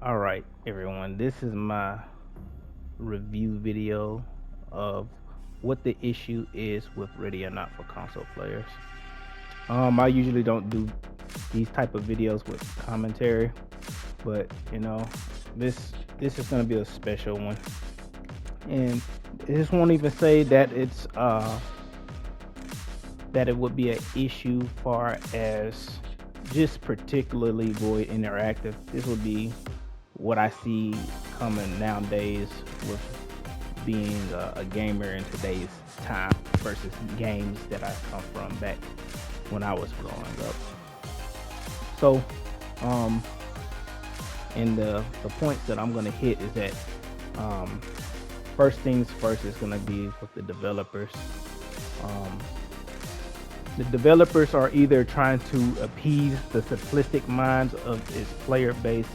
Alright everyone, this is my review video of what the issue is with Ready or Not for console players. I usually don't do these type of videos with commentary, but you know, this is gonna be a special one. And this won't even say that it's that it would be an issue far as just particularly Void Interactive. This would be what I see coming nowadays with being a gamer in today's time versus games that I come from back when I was growing up. So, and the points that I'm gonna hit is that first things first is gonna be with the developers. The developers are either trying to appease the simplistic minds of its player base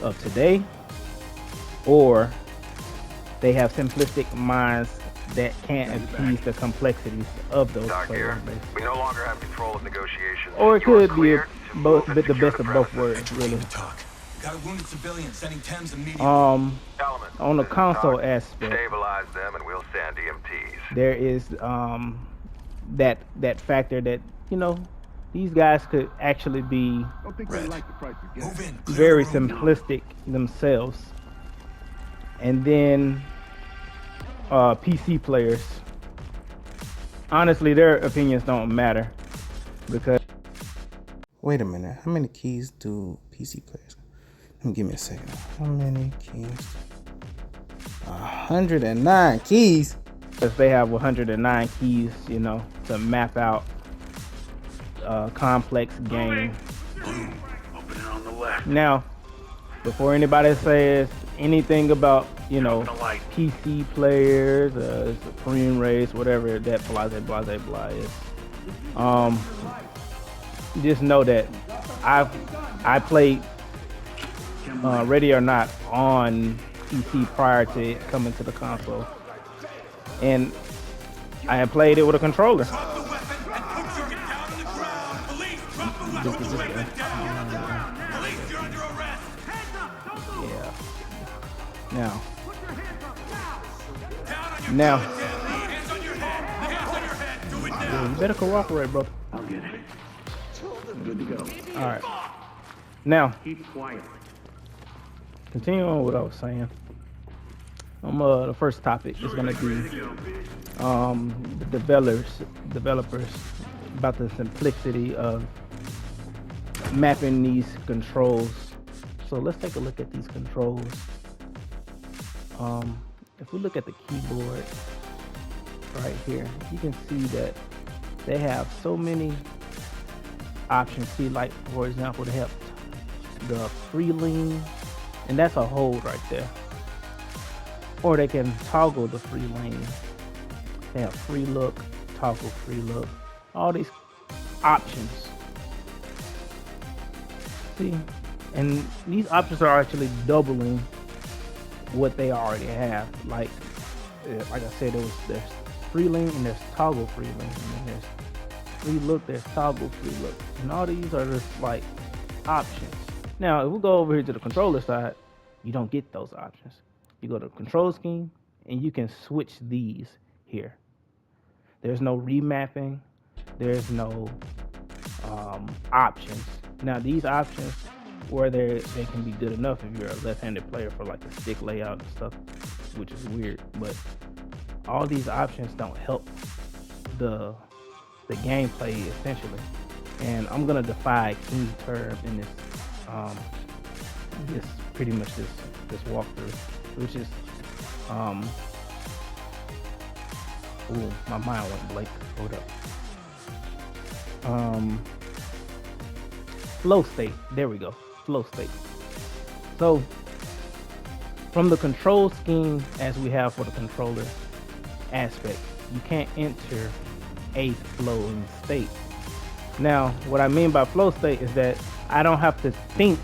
of today, or they have simplistic minds that can't appease the complexities of those player base. We no longer have control of negotiations. Or it could be the best of both worlds, really. Got a wounded civilian, sending Thames immediately. On the console aspect, stabilize them and we'll send EMTs. there is that factor that, you know, these guys could actually be very simplistic themselves. And then PC players, honestly, their opinions don't matter because Wait a minute, how many keys do PC players? Give me a second. How many keys? 109 keys. Because they have 109 keys, you know, to map out a complex game. Now, before anybody says anything about, you know, PC players, Supreme Race, whatever that blah is, just know that I played Ready or Not on PC prior to it coming to the console, and I had played it with a controller. Yeah. Now, yeah, you better cooperate, brother. I'll get it. Good to go. All right. Now, Keep quiet. continuing on what I was saying. The first topic is gonna be the developers about the simplicity of mapping these controls. So let's take a look at these controls. If we look at the keyboard right here, you can see that they have so many options. See, like for example, they have the free lean, and that's a hold right there. Or they can toggle the free lane. They have free look, toggle free look, all these options. See, and these options are actually doubling what they already have. Like I said, there's free lane and there's toggle free lane, and then there's free look, there's toggle free look, and all these are just like options. Now, if we go over here to the controller side, you don't get those options. You go to control scheme and you can switch these here. There's no remapping. There's no options. Now these options, where they can be good enough if you're a left-handed player for like the stick layout and stuff, which is weird, but all these options don't help the gameplay essentially. And I'm gonna defy key term in this pretty much this walkthrough, which is ooh, my mind went blank. Hold up. Flow state. There we go. Flow state. So from the control scheme as we have for the controller aspect, you can't enter a flowing state. Now, what I mean by flow state is that I don't have to think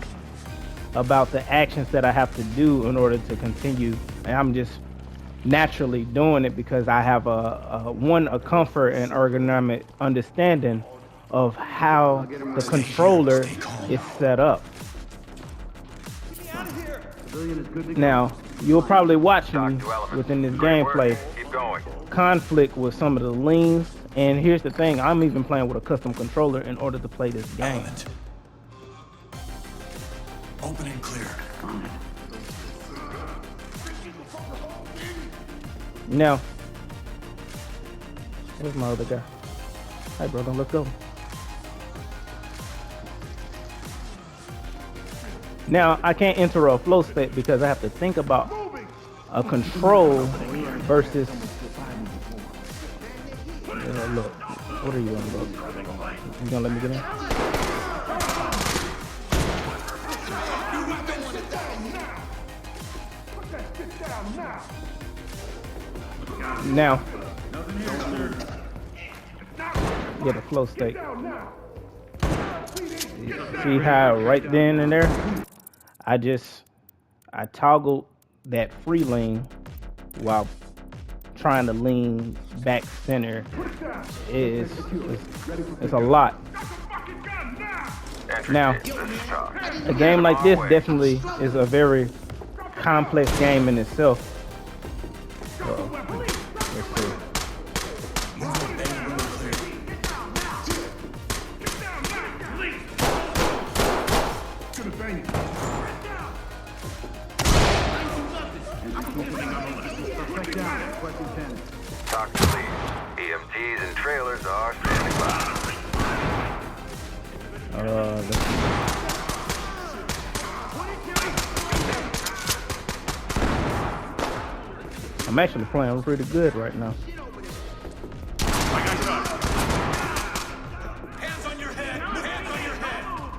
about the actions that I have to do in order to continue, and I'm just naturally doing it because I have a comfort and ergonomic understanding of how the controller is set up. Now, you'll probably watch me Talk to element. within this Great work. gameplay Keep going. conflict with some of the leans. And here's the thing, I'm even playing with a custom controller in order to play this game. Element. Open and clear. Now, where's my other guy? Hey, brother, let's go. Now, I can't enter a flow state because I have to think about a control versus. Look, what are you gonna look? You gonna let me get in? Now, get a flow state. See how right then and there, I toggled that free lean while trying to lean back center. It's a lot. Now, a game like this definitely is a very complex game in itself. Let's see. Talk to lead. EMTs and trailers are standing by. Let's see. I'm actually playing pretty good right now. Hands on your head. Hands on your head.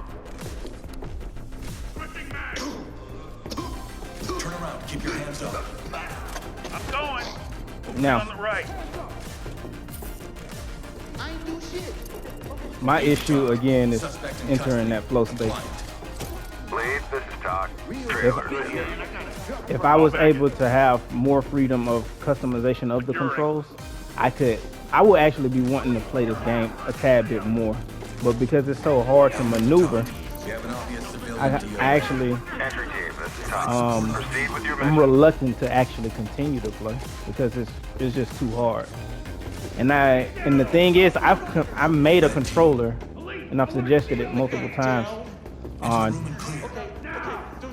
Turn around. Keep your hands up. I'm going. Now, On the right. my issue again is entering that flow state. Lead, this is Talk. Trailers. If I was able to have more freedom of customization of the controls, I would actually be wanting to play this game a tad bit more. But because it's so hard to maneuver, You have an obvious civilian I DOA. actually Entry team, this is Talk. Proceed with your I'm mission. reluctant to actually continue to play because it's just too hard. And the thing is, I made a controller, and I've suggested it multiple times on Room and clear.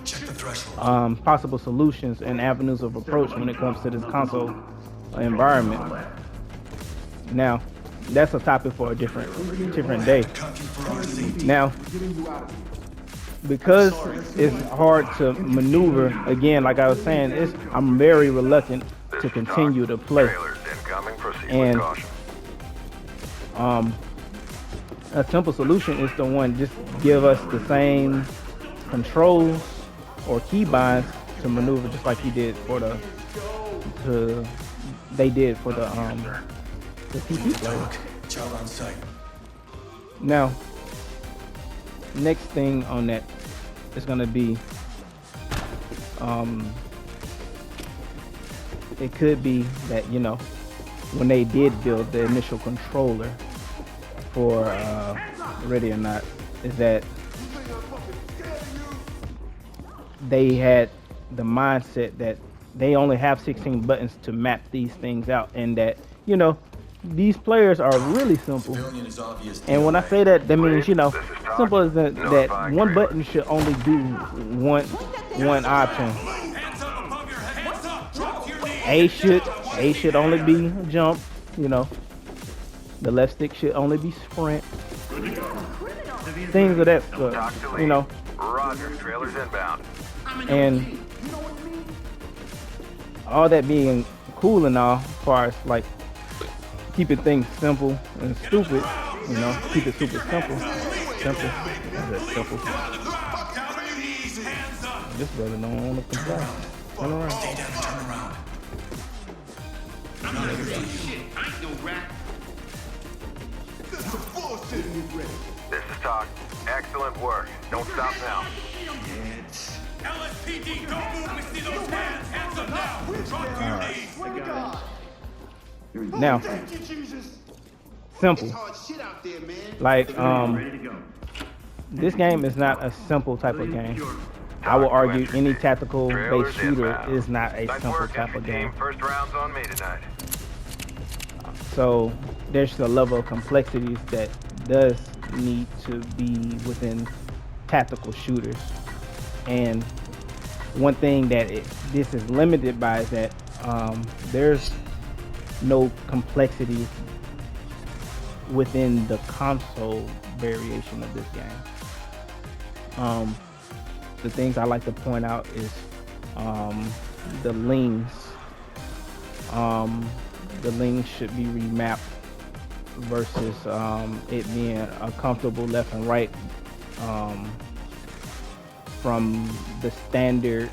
Check the threshold. possible solutions and avenues of approach when it comes to this console environment. Now, that's a topic for a different day. Cuff you for our safety. Now, because it's hard to maneuver, again, like I was saying, I'm very reluctant This to is continue Talk. to play. Trailers incoming. Proceed And- with caution. A simple solution is to just give us the same controls or keybinds to maneuver just like he did for the PC player. Child on site. Now, next thing on that is gonna be it could be that, when they did build the initial controller for Ready or Not, is that they had the mindset that they only have 16 buttons to map these things out, and that these players are really simple. Civilian is obvious And when I DOA. say that, that means simple as that one button should only do one option. Hands up above your head. Hands up. Drop to your knees. A should only be jump. The left stick should only be sprint. Things of that Talk to stuff. lead. Roger. Trailers inbound. And all that being cool and all, as far as like keeping things simple and stupid, keep it super simple. Simple. That's simple. Down on your knees. Hands up. This brother don't want to comply. Turn around. Stay down and turn around. This is Talk. Excellent work. Don't stop now. LSPD, don't move. We see those hands. Hands up now. Drop to your knees. Now, simple. Like, this game is not a simple type of game. I will Talk to argue entry any team. tactical Trailers based shooter inbound. is not a Nice simple work, type entry of team. game. First round's on me tonight. So there's a level of complexities that does need to be within tactical shooters. And one thing that this is limited by is that there's no complexity within the console variation of this game. The things I like to point out is the lings. The lings should be remapped versus it being a comfortable left and right from the standard,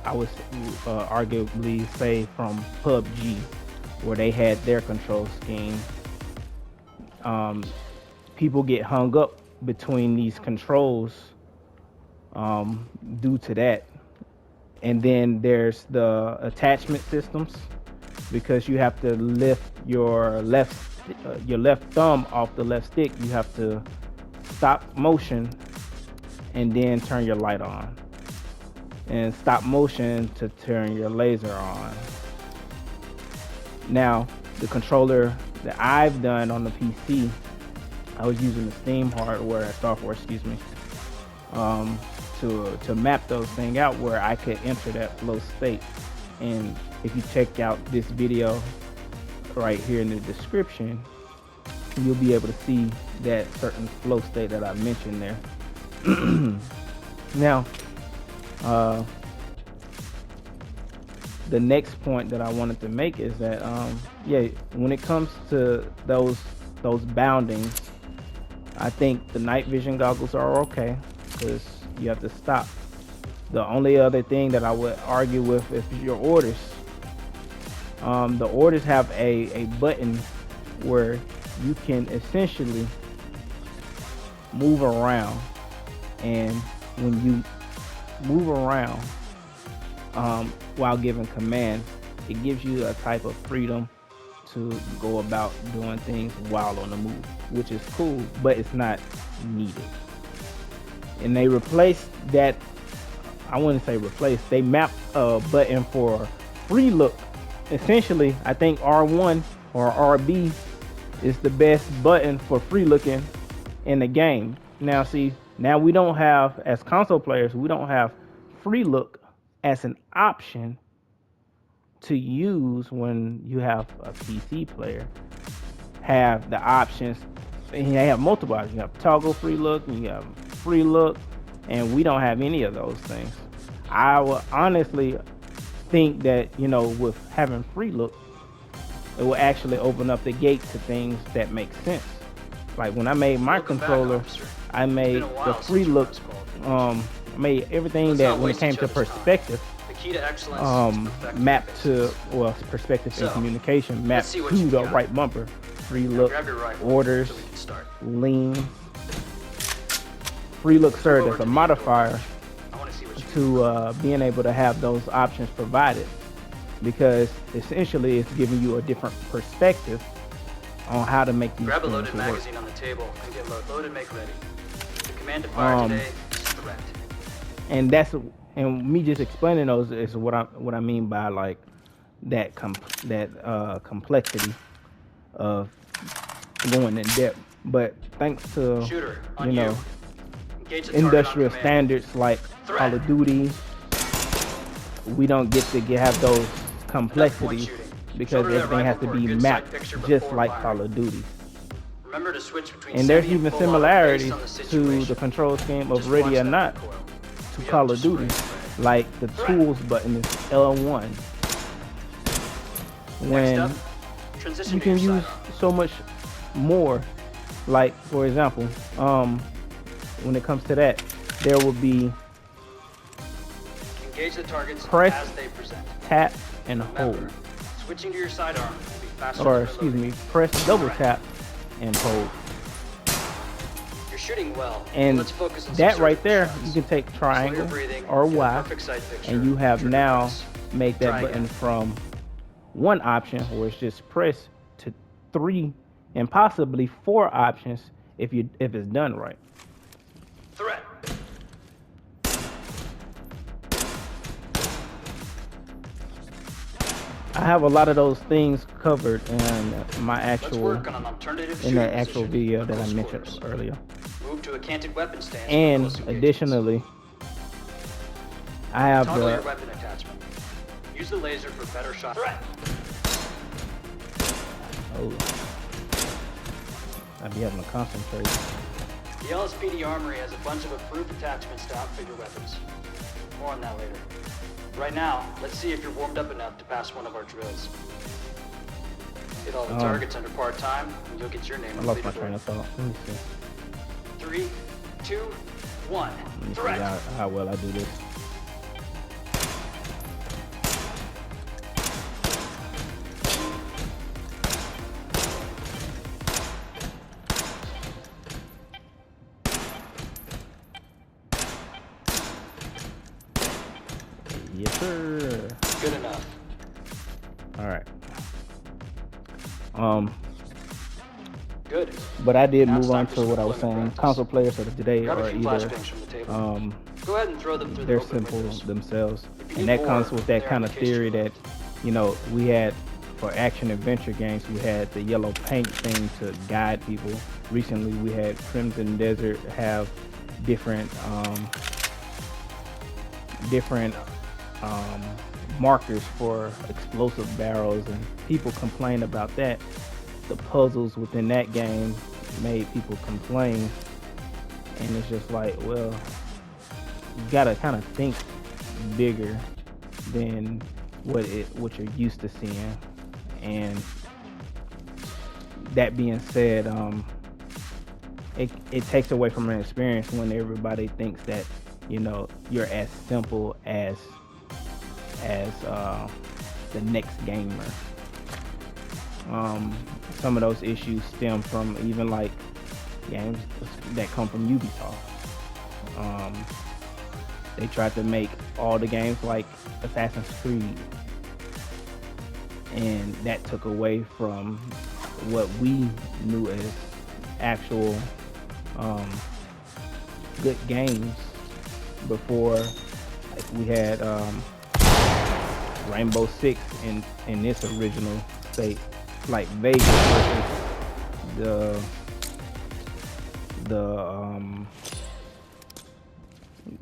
I would arguably say, from PUBG, where they had their control scheme. People get hung up between these controls due to that. And then there's the attachment systems, because you have to lift your left thumb off the left stick. You have to stop motion and then turn your light on, and stop motion to turn your laser on. Now, the controller that I've done on the PC, I was using the Steam software, to map those things out where I could enter that flow state. And if you check out this video right here in the description, you'll be able to see that certain flow state that I mentioned there. Now, the next point that I wanted to make is that when it comes to those boundings, I think the night vision goggles are okay, because you have to stop. The only other thing that I would argue with is your orders. The orders have a button where you can essentially move around, and when you move around while giving commands, it gives you a type of freedom to go about doing things while on the move, which is cool, but it's not needed. And they replaced that. I wouldn't say replace, they mapped a button for free look. Essentially, I think R1 or RB is the best button for free looking in the game. Now see, now we don't have, as console players, we don't have free look as an option to use when you have a PC player. Have the options, and they have multiple options. You have toggle free look, and you have free look, and we don't have any of those things. I would honestly think that, with having free look, it will actually open up the gate to things that make sense. Like when I made my controller, I made the free look, made everything that when it came to perspective, mapped to, perspective and communication mapped to the right bumper. Free look, orders, lean. Free look served as a modifier to being able to have those options provided, because essentially it's giving you a different perspective on how to make these Grab a things loaded work. magazine on the table and get loaded, make ready. The command to fire today is threat. And me just explaining those is what I mean by like that complexity of going in depth. But thanks to Shooter, on you. Engage the target industrial on command. standards like Call of Duty, we don't get to have those complexities because everything has to be mapped just like Call of Duty. Remember to switch between And there's semi even and full auto similarities based on the to situation. the control scheme of Just Ready watch or that Not recoil. to Yep, Call of just Duty. right. Like the tools button is L1. When Next up, transition you to can your use sidearm. so much more. Like for example, when it comes to that, there will be Engage the targets press, as they present. tap, and hold. Remember, switching to your sidearm will be faster Or than excuse reloading. me, press double tap and hold. You're shooting well. And Let's focus on that some right surgical there, shots. you can take Slow your triangle breathing, or get a Y, perfect sight picture, and you have trigger now press. made that Try button again. from one option where it's just press to 3 and possibly 4 options if it's done right. Threat. I have a lot of those things covered in my Let's actual work on an alternative in shooting that actual position video for that I close mentioned quarters. earlier. Move to a canted weapon stance. for And close engagements. additionally, I have Toggle your the weapon attachment. Use the laser for better shot. Threat. I'd be having to concentrate. The LSPD Armory has a bunch of approved attachments to outfit your weapons. More on that later. Right now, let's see if you're warmed up enough to pass one of our drills. Hit all the targets under par time, and you'll get your name I on the lost my train of leaderboard. thought. Let me see. 3, 2, 1. Let me see Threat. how well I do this. Yes, sir. Good enough. All right. Good. But I did Now move it's on time for to some what I was saying. deployment Console players of today Grab are a few either flashbangs from the table. Go ahead and throw them through they're the open simple windows. themselves, If you and need that comes more, with that they're kind in of the case to theory your that we had for action adventure games. We had the yellow paint thing to guide people. Recently, we had Crimson Desert have different markers for explosive barrels, and people complain about that. The puzzles within that game made people complain, and it's just like, well, you gotta kind of think bigger than what you're used to seeing. And that being said, it takes away from an experience when everybody thinks that you're as simple as the next gamer. Some of those issues stem from even like games that come from Ubisoft. They tried to make all the games like Assassin's Creed, and that took away from what we knew as actual good games before. Like we had Rainbow Six in its original state, like Vegas versus the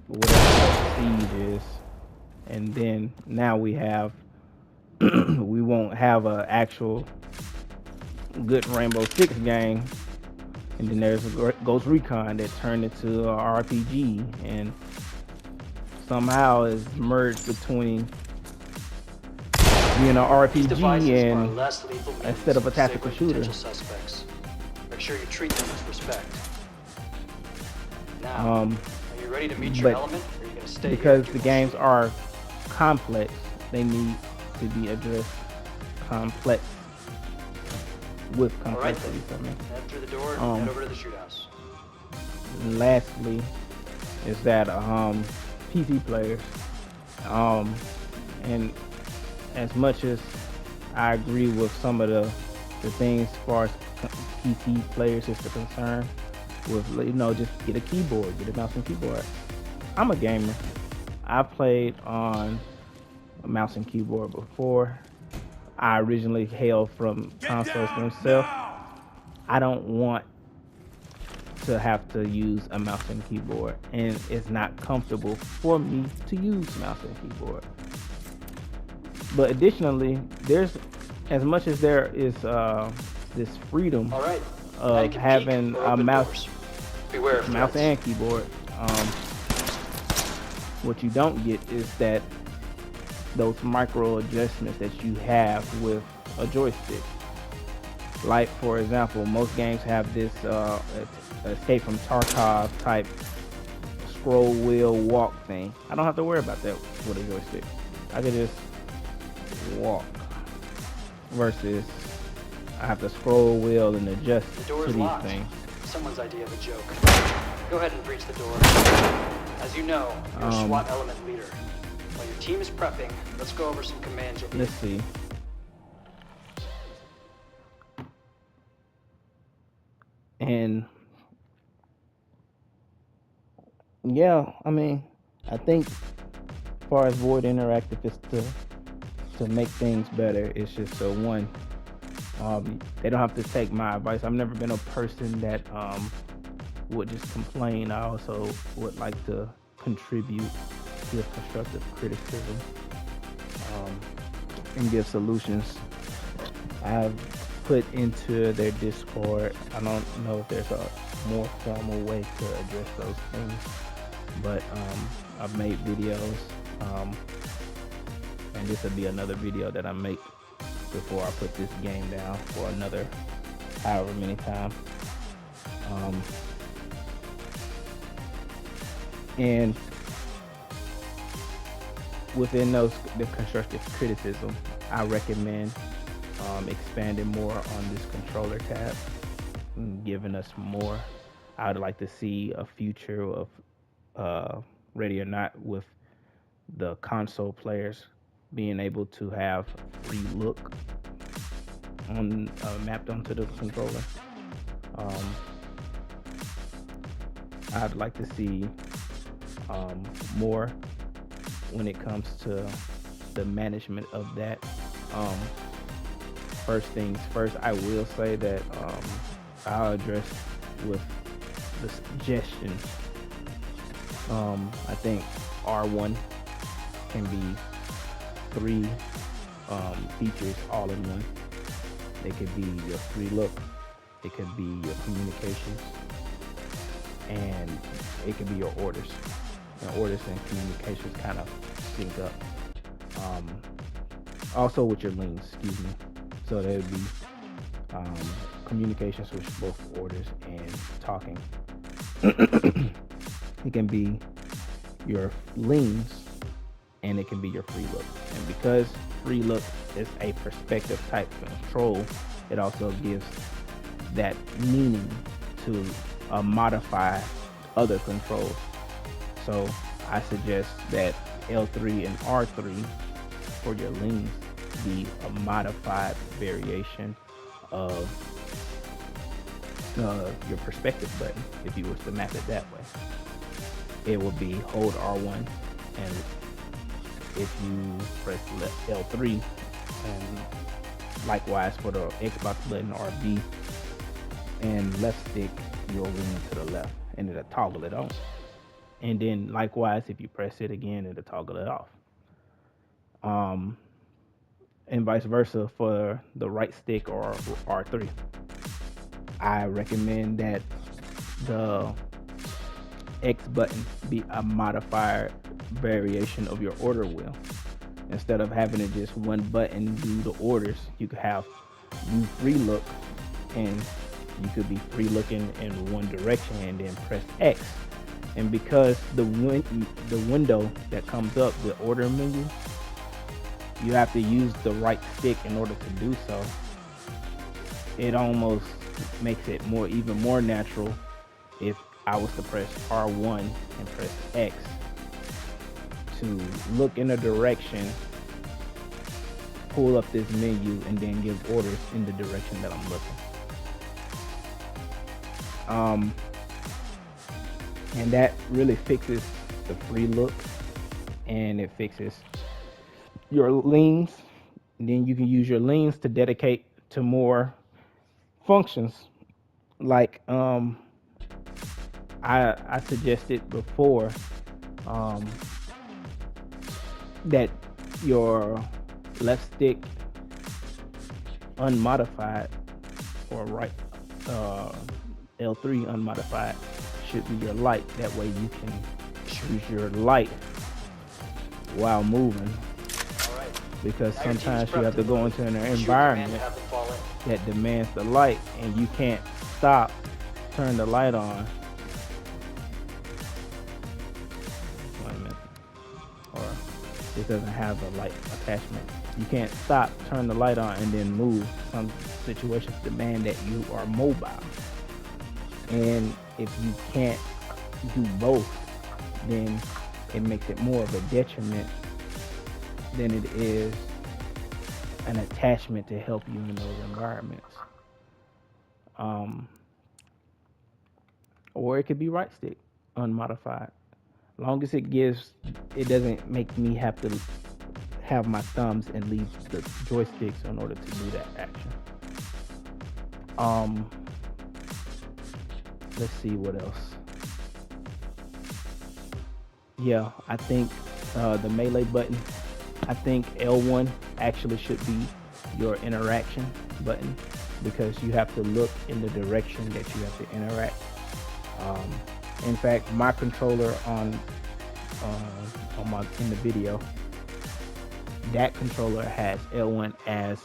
whatever Siege is, and then now we have we won't have a actual good Rainbow Six game, and then there's Ghost Recon that turned into a RPG and somehow is merged between being an These devices RPG are and less lethal means instead of a to tactical save shooter. potential suspects. Make sure you treat them with respect. Now, Um, are you ready to meet your but element, or are you going to stay because here the and do games more are complex, they need to be addressed complex with shooting? All right complexity. then. I mean. Head through the door and Um, head over to the shoot house. Lastly, is that PC players, and as much as I agree with some of the things as far as PC players is concerned, with just get a keyboard, get a mouse and keyboard. I'm a gamer. I've played on a mouse and keyboard before. I originally hail from consoles themselves. I don't want to have to use a mouse and keyboard, and it's not comfortable for me to use mouse and keyboard. But additionally, there's, as much as there is this freedom All right. of having a mouse Beware of mouse threats. and keyboard, what you don't get is that those micro adjustments that you have with a joystick. Like, for example, most games have this Escape from Tarkov type scroll wheel walk thing. I don't have to worry about that with a joystick. I can just walk, versus I have to scroll wheel and adjust The door to is these locked. things. Someone's idea of a joke. Go ahead and breach the door. As you know, you're a Um, SWAT element leader. While your team is prepping, let's go over some commands you'll need. Let's see. And yeah, I mean, I think as far as Void Interactive is to to make things better, it's just so one, they don't have to take my advice. I've never been a person that would just complain. I also would like to contribute, give constructive criticism, and give solutions. I've put into their Discord, I don't know if there's a more formal way to address those things, but I've made videos, and this will be another video that I make before I put this game down for another however many times. And within the constructive criticism, I recommend expanding more on this controller tab, and giving us more. I would like to see a future of Ready or Not with the console players being able to have free look on mapped onto the controller. I'd like to see more when it comes to the management of that. First things first, I will say that I'll address with the suggestions. I think R1 can be 3 features all in one. They could be your free look, it could be your communications, and it could be your orders. And orders and communications kind of sync up. Also with your lanes, excuse me. So there would be communications with both orders and talking. It can be your lanes, and it can be your free look. And because free look is a perspective type control, it also gives that meaning to modify other controls. So I suggest that L3 and R3 for your lanes be a modified variation of your perspective button. If you was to map it that way, it will be hold R1, and if you press L3, and likewise for the Xbox button, RB, and left stick, you'll lean to the left, and it'll toggle it on. And then likewise, if you press it again, it'll toggle it off. And vice versa for the right stick or R3. I recommend that the X button be a modified variation of your order wheel. Instead of having it just one button do the orders, you could have you free look, and you could be free looking in one direction and then press X. And because the window that comes up, the order menu, you have to use the right stick in order to do so. It almost makes it even more natural if I was to press R1 and press X to look in a direction, pull up this menu, and then give orders in the direction that I'm looking. And that really fixes the free look, and it fixes your lanes. And then you can use your lanes to dedicate to more functions. Like I suggested before, that your left stick unmodified, or right L3 unmodified, should be your light. That way you can choose your light while moving. Because sometimes you have to go into an environment that demands the light, and you can't stop, turn the light on. Wait a minute. Or it doesn't have a light attachment. You can't stop, turn the light on, and then move. Some situations demand that you are mobile. And if you can't do both, then it makes it more of a detriment than it is an attachment to help you in those environments. Or it could be right stick unmodified. Long as it doesn't make me have to have my thumbs and leave the joysticks in order to do that action. Let's see what else. Yeah, I think the melee button, I think L1 actually should be your interaction button, because you have to look in the direction that you have to interact. In fact, my controller in the video, that controller has L1 as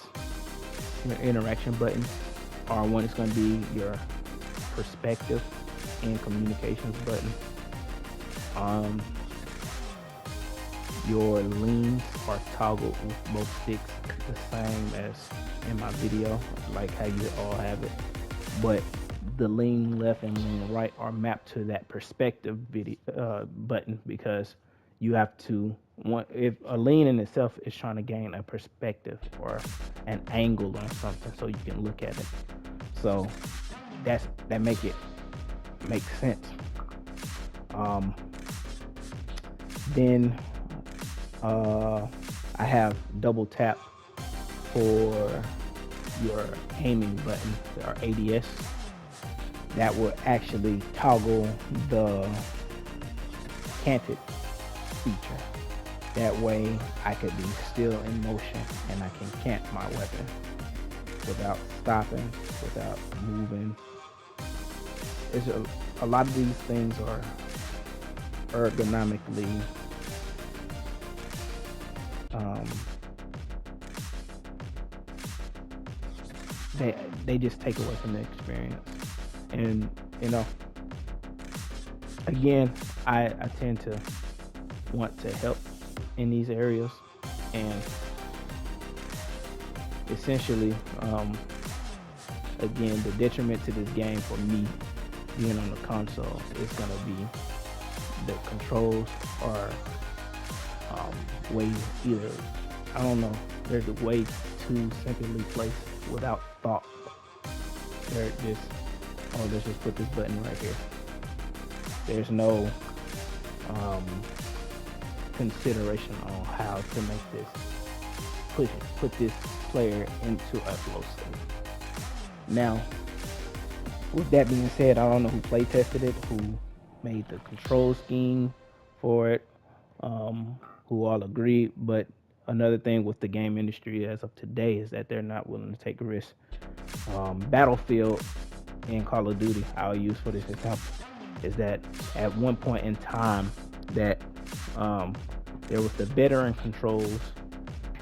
your interaction button. R1 is going to be your perspective and communications button. Your leans are toggled with both sticks, the same as in my video, like how you all have it. But the lean left and lean right are mapped to that perspective button, because you have to if a lean in itself is trying to gain a perspective or an angle on something so you can look at it. So that makes sense. Then I have double tap for your aiming button, or ADS. That will actually toggle the canted feature. That way I could be still in motion and I can cant my weapon without stopping, without moving. A lot of these things are ergonomically they just take away from the experience. And again, I tend to want to help in these areas, and essentially again, the detriment to this game for me being on the console is going to be the controls are way either, I don't know, there's a way too simply placed without thought. They're just, let's just put this button right here. There's no consideration on how to make this put this player into a flow state. Now, with that being said, I don't know who play tested it, who made the control scheme for it, who all agreed, but another thing with the game industry as of today is that they're not willing to take risks. Battlefield and Call of Duty, I'll use for this example, is that at one point in time that there was the veteran controls,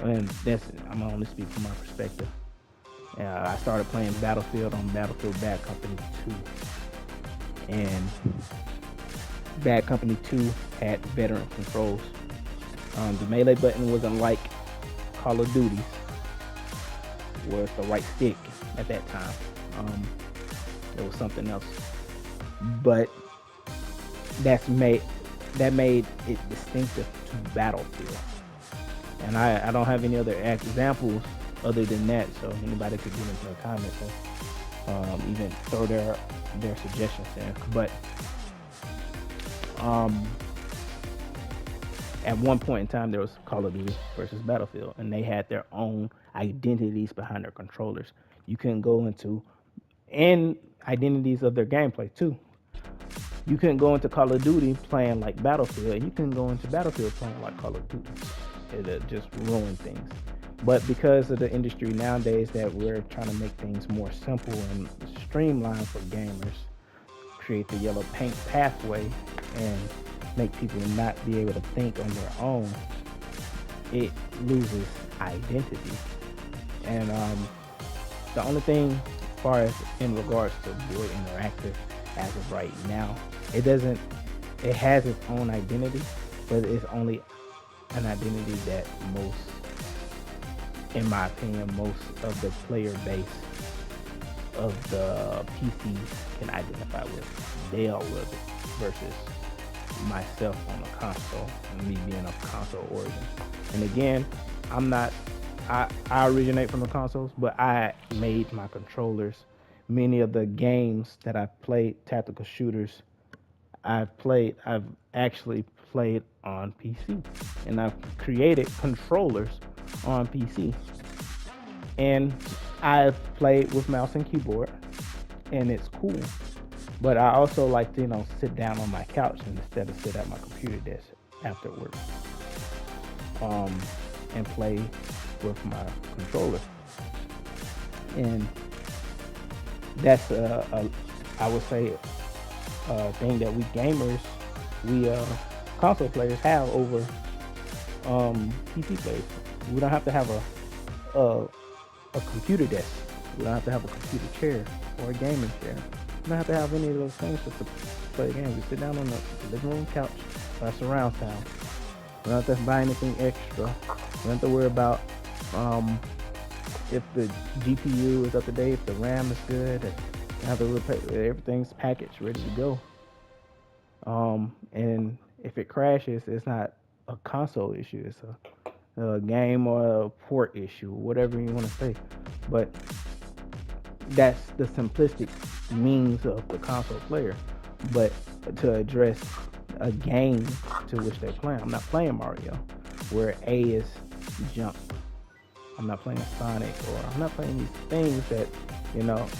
and I'm gonna only speak from my perspective. I started playing Battlefield on Battlefield Bad Company 2, and Bad Company 2 had veteran controls. The melee button wasn't like Call of Duty's, where it's the right stick at that time. It was something else, but that made it distinctive to Battlefield. And I don't have any other examples other than that, so anybody could get into the comments and even throw their suggestions in. But at one point in time, there was Call of Duty versus Battlefield, and they had their own identities behind their controllers. You couldn't go into, and identities of their gameplay too. You couldn't go into Call of Duty playing like Battlefield, and you couldn't go into Battlefield playing like Call of Duty. It just ruined things. But because of the industry nowadays that we're trying to make things more simple and streamlined for gamers, create the yellow paint pathway and make people not be able to think on their own, it loses identity. And the only thing as far as in regards to Void Interactive as of right now, it has its own identity, but it's only an identity that most, in my opinion, most of the player base of the PCs can identify with. They are with it versus myself on a console and me being a console origin. And again, I originate from the consoles, but I made my controllers. Many of the games that I played, tactical shooters, I've actually played on PC, and I've created controllers on PC, and I've played with mouse and keyboard, and it's cool. But I also like to, sit down on my couch instead of sit at my computer desk after work, and play with my controller. And that's I would say a thing that we gamers, we console players have over PC players. We don't have to have a computer desk. We don't have to have a computer chair or a gaming chair. We don't have to have any of those things to play games. We sit down on the living room couch by surround sound. We don't have to buy anything extra. We don't have to worry about if the GPU is up to date, if the RAM is good. We have to everything's packaged, ready to go. And if it crashes, it's not a console issue. It's a game or a port issue, whatever you want to say. But that's the simplistic means of the console player. But to address a game to which they're playing, I'm not playing Mario, where A is jump. I'm not playing Sonic, or I'm not playing these things that,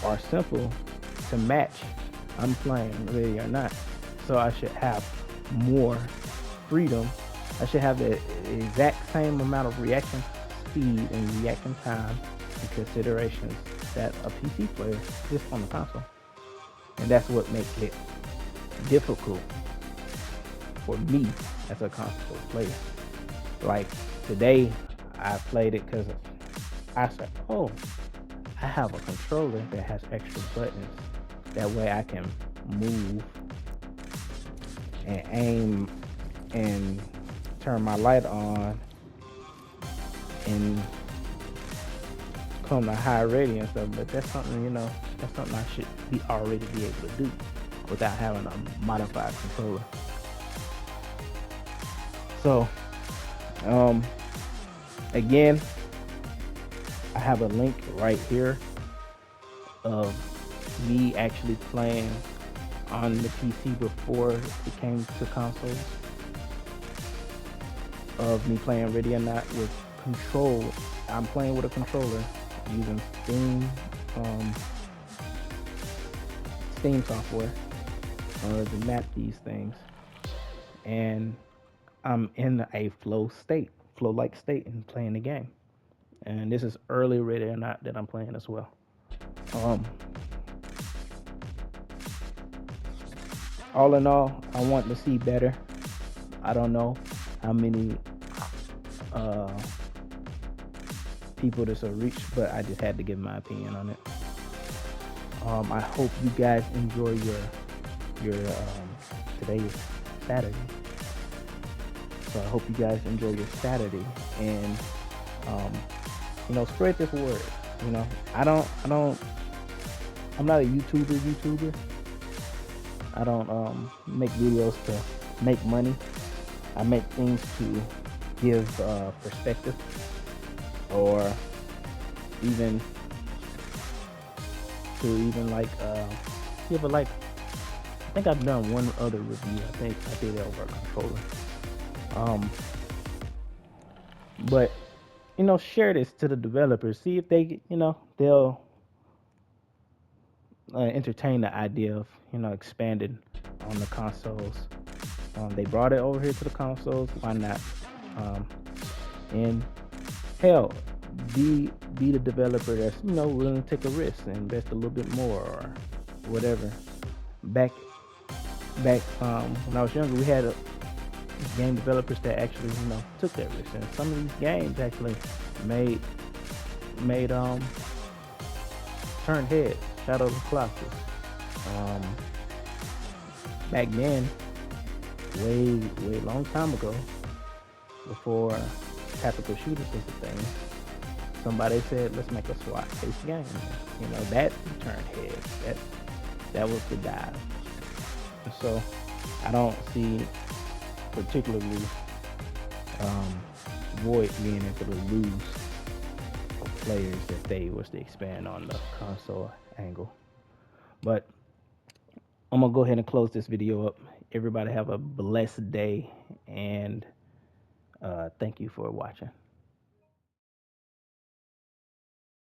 are simple to match. I'm playing really or not. So I should have more freedom. I should have the exact same amount of reaction speed and reaction time and considerations that a PC player just on the console. And that's what makes it difficult for me as a console player. Like today, I played it because I said, oh, I have a controller that has extra buttons. That way I can move and aim and turn my light on and come to high rating and stuff. But that's something, that's something I should already be able to do without having a modified controller. So, again, I have a link right here of me actually playing on the PC before it came to consoles, of me playing Ready or Not with control. I'm playing with a controller using Steam software to map these things, and I'm in a flow-like state in playing the game. And this is early Ready or Not that I'm playing as well. All in all, I want to see better. I don't know how many people this will reach, but I just had to give my opinion on it. I hope you guys enjoy your today is Saturday, so I hope you guys enjoy your Saturday, and spread this word. I'm not a YouTuber. I don't make videos to make money. I make things to give perspective, or even to give a like. I think I've done one other review. I think I did it over a controller. But share this to the developers. See if they, they'll entertain the idea of, expanding on the consoles. They brought it over here to the consoles. Why not? And hell, be the developer that's willing to take a risk and invest a little bit more or whatever. Back when I was younger, we had game developers that actually took that risk, and some of these games actually made turned heads. Shadow of the Colossus. Back then, way long time ago, before tactical shooters was a thing, somebody said, let's make a SWAT-based game. That turned heads. That was the dive. And so I don't see particularly Void being able to lose players if they was to expand on the console angle. But I'm gonna go ahead and close this video up. Everybody have a blessed day, and thank you for watching.